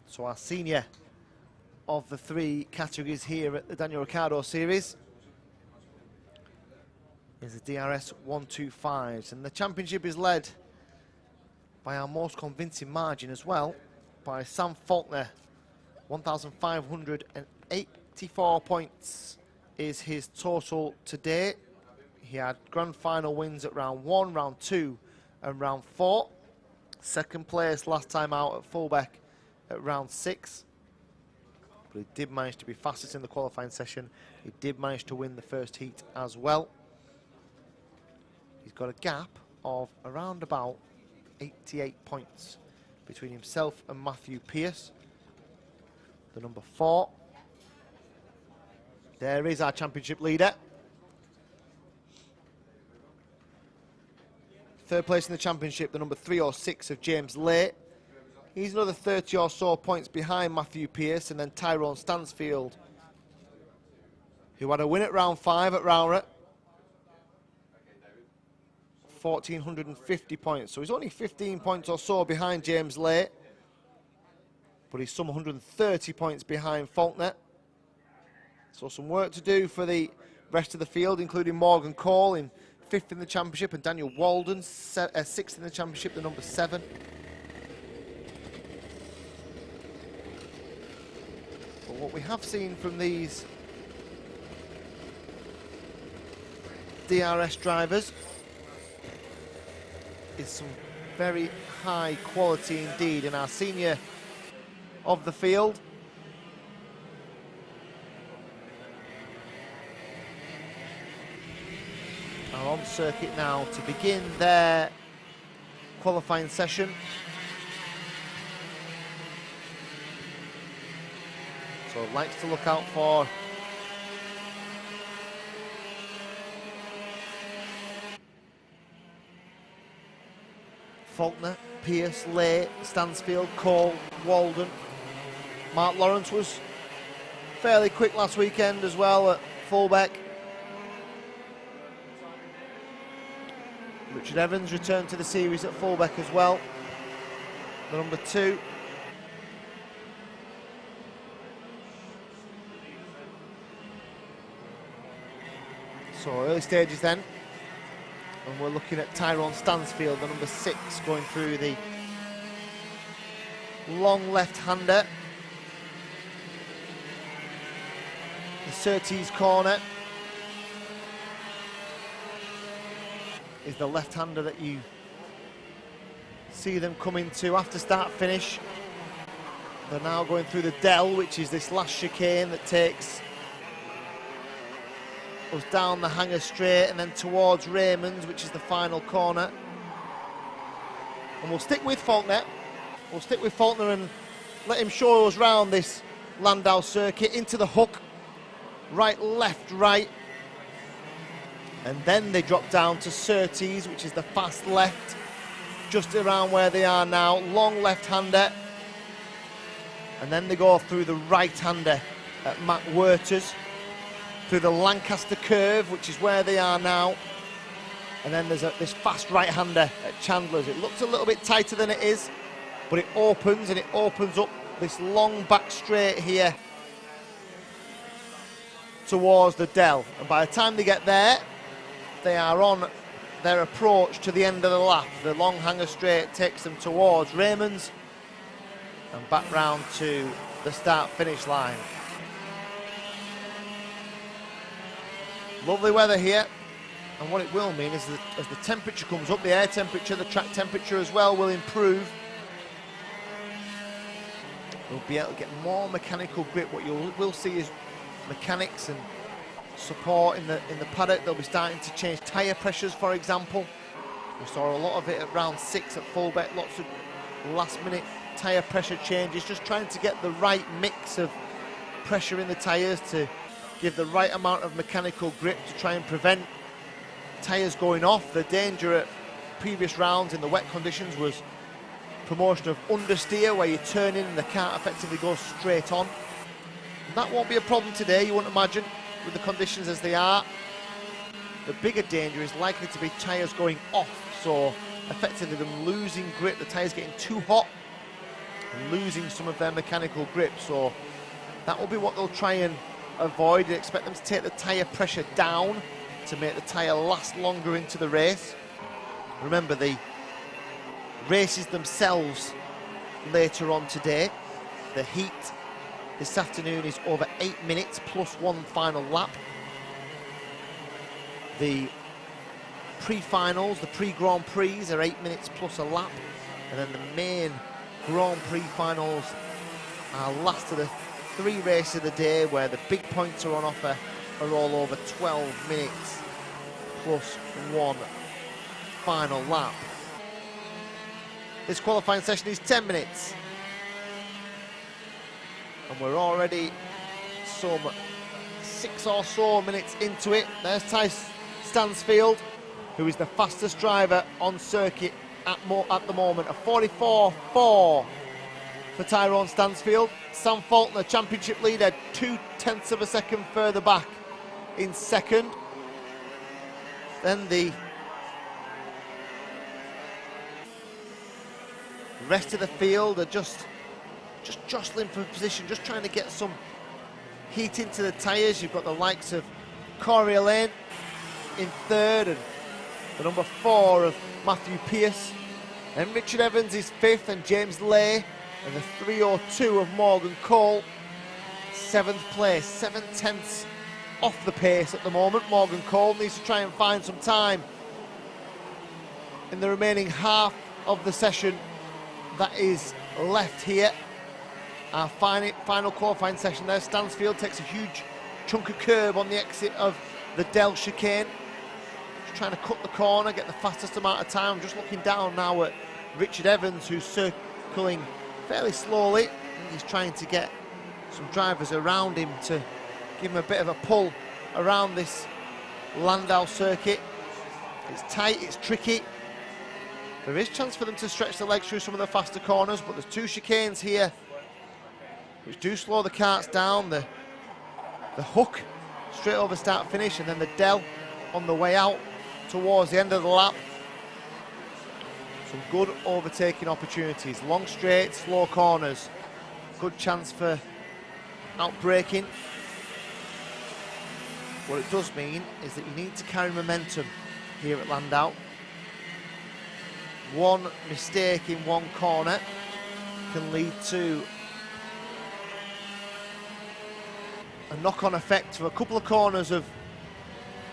So our senior of the three categories here at the Daniel Ricciardo series is the DRS125s, and the championship is led by our most convincing margin as well by Sam Faulkner. 1,584 points is his total today. He had grand final wins at round 1, round 2 and round 4. Second place last time out at fullback at round 6. But he did manage to be fastest in the qualifying session. He did manage to win the first heat as well. He's got a gap of around about 88 points between himself and Matthew Pearce, the number 4. There is our championship leader. Third place in the championship, the number 306 of James Lay. He's another 30 or so points behind Matthew Pearce, and then Tyrone Stansfield, who had a win at round 5 at Rowrah. 1,450 points. So he's only 15 points or so behind James Lay, but he's some 130 points behind Faulkner. So some work to do for the rest of the field, including Morgan Cole in 5th in the championship and Daniel Walden 6th in the championship, the number 7. But what we have seen from these DRS drivers is some very high quality indeed, and our senior of the field are on circuit now to begin their qualifying session. So likes to look out for Faulkner, Pearce, Lay, Stansfield, Cole, Walden. Mark Lawrence was fairly quick last weekend as well at fullback. Richard Evans returned to the series at fullback as well, the number 2. So early stages then, and we're looking at Tyrone Stansfield, the number 6, going through the long left-hander. The Surtees corner is the left-hander that you see them come into after start-finish. They're now going through the Dell, which is this last chicane that takes us down the hanger straight and then towards Raymond's, which is the final corner. And we'll stick with Faulkner. We'll stick with Faulkner and let him show us round this Llandow circuit into the hook. Right, left, right. And then they drop down to Surtees, which is the fast left, just around where they are now. Long left-hander. And then they go through the right-hander at Mac Werters, through the Lancaster curve, which is where they are now. And then there's this fast right-hander at Chandler's. It looks a little bit tighter than it is, but it opens, and it opens up this long back straight here towards the Dell. And by the time they get there, they are on their approach to the end of the lap. The long hanger straight takes them towards Raymond's and back round to the start-finish line. Lovely weather here, and what it will mean is that as the temperature comes up, the air temperature, the track temperature as well will improve. We'll be able to get more mechanical grip. What you will see is mechanics and support in the paddock. They'll be starting to change tyre pressures, for example. We saw a lot of it at round 6 at fullback, lots of last-minute tyre pressure changes, just trying to get the right mix of pressure in the tyres to give the right amount of mechanical grip to try and prevent tyres going off. The danger at previous rounds in the wet conditions was promotion of understeer, where you turn in and the car effectively goes straight on. And that won't be a problem today, you wouldn't imagine, with the conditions as they are. The bigger danger is likely to be tyres going off, so effectively them losing grip, the tyres getting too hot and losing some of their mechanical grip, so that will be what they'll try and avoid. They expect them to take the tyre pressure down to make the tyre last longer into the race. Remember, the races themselves later on today, the heat this afternoon is over 8 minutes plus one final lap. The pre-finals, the pre-Grand Prix are 8 minutes plus a lap, and then the main Grand Prix finals are last of the 3 races of the day, where the big points are on offer, are all over 12 minutes plus one final lap. This qualifying session is 10 minutes. And we're already some 6 or so minutes into it. There's Ty Stansfield, who is the fastest driver on circuit at the moment. A 44.4 for Tyrone Stansfield. Sam Faulkner, championship leader, 0.2 of a second further back in second. Then the rest of the field are just jostling for position, just trying to get some heat into the tyres. You've got the likes of Corey Lane in third, and the number 4 of Matthew Pearce. And Richard Evans is 5th, and James Lay, and the 3:02 of Morgan Cole, 7th place, 7/10 off the pace at the moment. Morgan Cole needs to try and find some time in the remaining half of the session that is left here. Our final qualifying session there. Stansfield takes a huge chunk of curb on the exit of the Dell chicane. Just trying to cut the corner, get the fastest amount of time. Just looking down now at Richard Evans, who's circling fairly slowly. I think he's trying to get some drivers around him to give him a bit of a pull around this Llandow circuit. It's tight, it's tricky. There is chance for them to stretch the legs through some of the faster corners, but there's 2 chicanes here which do slow the karts down. The hook straight over start finish, and then the Dell on the way out towards the end of the lap. Some good overtaking opportunities, long straights, slow corners, good chance for outbraking. What it does mean is that you need to carry momentum here at Llandow. One mistake in one corner can lead to a knock-on effect for a couple of corners of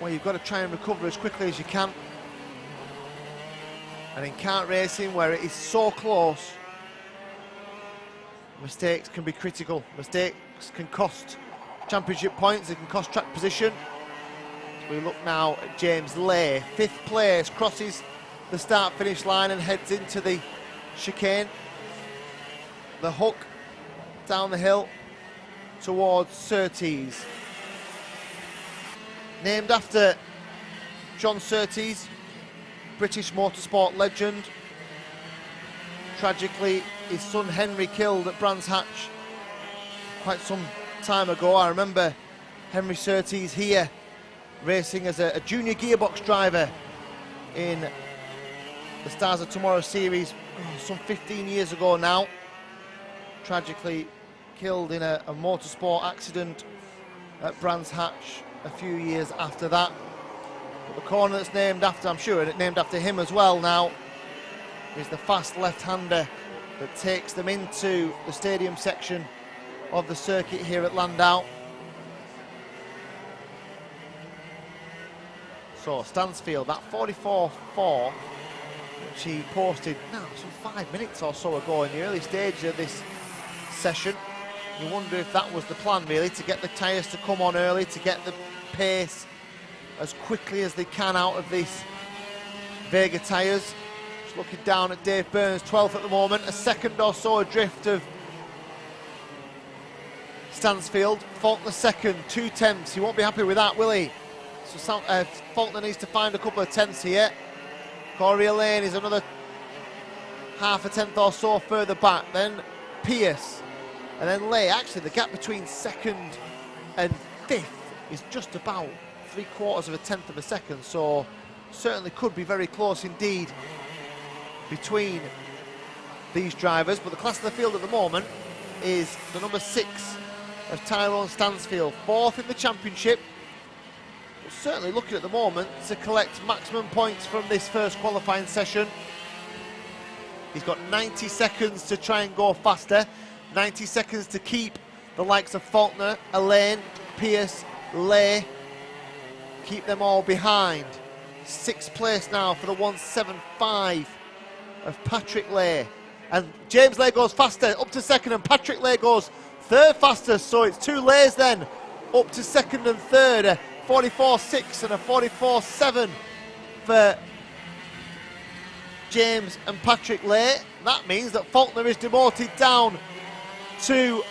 where you've got to try and recover as quickly as you can. And in kart racing, where it is so close, mistakes can be critical. Mistakes can cost championship points, they can cost track position. We look now at James Lay, 5th place, crosses the start-finish line and heads into the chicane. The hook down the hill towards Surtees. Named after John Surtees, British motorsport legend. Tragically, his son Henry killed at Brands Hatch quite some time ago. I remember Henry Surtees here racing as a junior gearbox driver in the Stars of Tomorrow series some 15 years ago now. Tragically killed in a motorsport accident at Brands Hatch a few years after that. But the corner that's named after, I'm sure, and named after him as well now, is the fast left-hander that takes them into the stadium section of the circuit here at Llandow. So Stansfield, that 44.4, which he posted now some 5 minutes or so ago in the early stages of this session. You wonder if that was the plan, really, to get the tyres to come on early, to get the pace as quickly as they can out of these Vega tyres. Just looking down at Dave Burns, 12th at the moment, a second or so adrift of Stansfield. Faulkner second, 2 tenths. He won't be happy with that, will he? So Faulkner needs to find a couple of tenths here. Corey Lane is another half a tenth or so further back. Then Pearce, and then Lay. Actually, the gap between second and 5th is just about 3/4 of a tenth of a second, so certainly could be very close indeed between these drivers, but the class of the field at the moment is the number 6 of Tyrone Stansfield, 4th in the championship. We're certainly looking at the moment to collect maximum points from this first qualifying session. He's got 90 seconds to try and go faster, 90 seconds to keep the likes of Faulkner, Elaine, Pierce, Lay, keep them all behind. 6th place now for the 175 of Patrick Lay. And James Lay goes faster, up to 2nd, and Patrick Lay goes 3rd fastest, so it's 2 Lays then, up to 2nd and 3rd, a 44.6 and a 44.7 for James and Patrick Lay. That means that Faulkner is demoted down to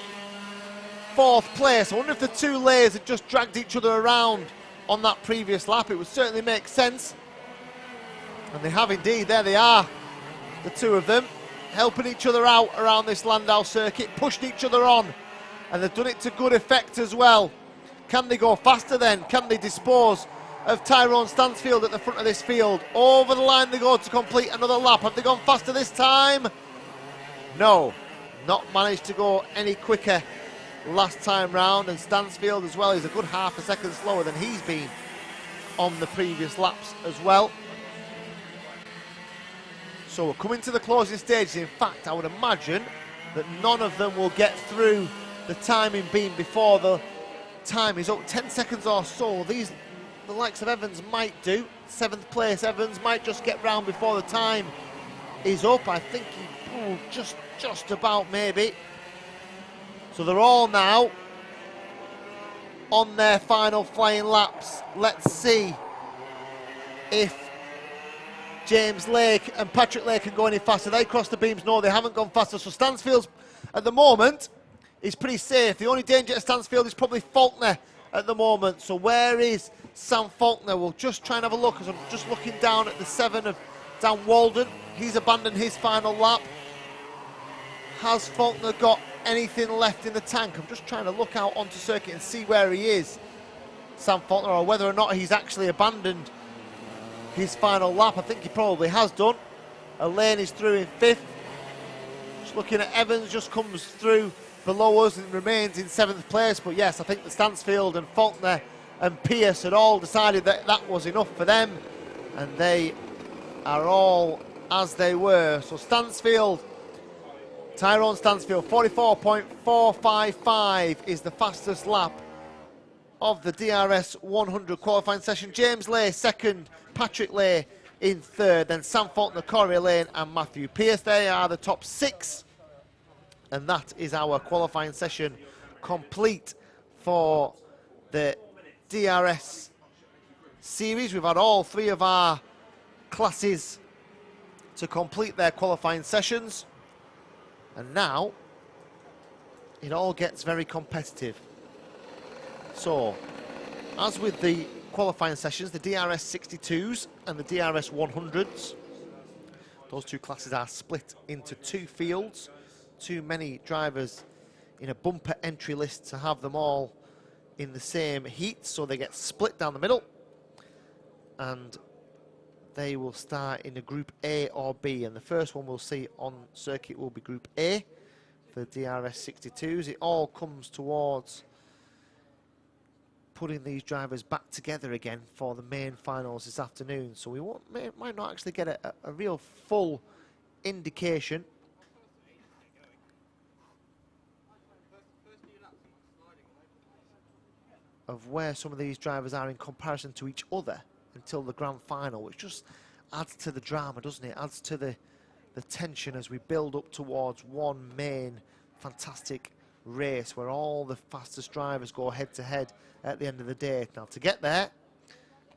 4th place. I wonder if the 2 Lays had just dragged each other around on that previous lap. It would certainly make sense. And they have indeed. There they are, the 2 of them, helping each other out around this Llandow circuit, pushed each other on, and they've done it to good effect as well. Can they go faster then? Can they dispose of Tyrone Stansfield at the front of this field? Over the line they go to complete another lap. Have they gone faster this time? No, not managed to go any quicker last time round, and Stansfield as well is a good half a second slower than he's been on the previous laps as well. So we're coming to the closing stages. In fact, I would imagine that none of them will get through the timing beam before the time is up. 10 seconds or so. These, the likes of Evans might do. 7th place Evans might just get round before the time is up. I think he just about maybe. So they're all now on their final flying laps. Let's see if James Lake and Patrick Lake can go any faster. They cross the beams. No, they haven't gone faster. So Stansfield's at the moment is pretty safe. The only danger to Stansfield is probably Faulkner at the moment. So where is Sam Faulkner? We'll just try and have a look, as I'm just looking down at the 7 of Dan Walden. He's abandoned his final lap. Has Faulkner got anything left in the tank? I'm just trying to look out onto circuit and see where he is, Sam Faulkner, or whether or not he's actually abandoned his final lap. I think he probably has done. Elaine is through in 5th. Just looking at Evans, just comes through below us and remains in 7th place. But yes, I think that Stansfield and Faulkner and Pierce had all decided that that was enough for them, and they are all as they were. So Stansfield, Tyrone Stansfield, 44.455 is the fastest lap of the DRS 100 qualifying session. James Lay 2nd, Patrick Lay in 3rd, then Sam Faulkner, Corey Lane and Matthew Pierce. They are the top 6, and that is our qualifying session complete for the DRS series. We've had all 3 of our classes to complete their qualifying sessions, and now it all gets very competitive. So, as with the qualifying sessions, the DRS 62s and the DRS 100s, those 2 classes are split into 2 fields. Too many drivers in a bumper entry list to have them all in the same heat, so they get split down the middle, and they will start in a Group A or B, and the first one we'll see on circuit will be Group A for the DRS 62s. It all comes towards putting these drivers back together again for the main finals this afternoon, so we might not actually get a real full indication of where some of these drivers are in comparison to each other until the grand final, which just adds to the drama, doesn't it? Adds to the tension as we build up towards one main fantastic race where all the fastest drivers go head to head at the end of the day. Now, to get there,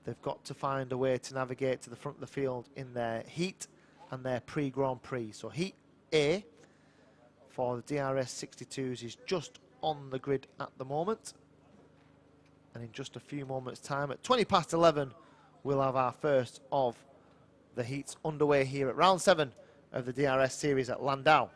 they've got to find a way to navigate to the front of the field in their heat and their pre-Grand Prix. So heat A for the DRS 62s is just on the grid at the moment, and in just a few moments time, at 20 past 11, we'll have our first of the heats underway here at round 7 of the DRS series at Llandow.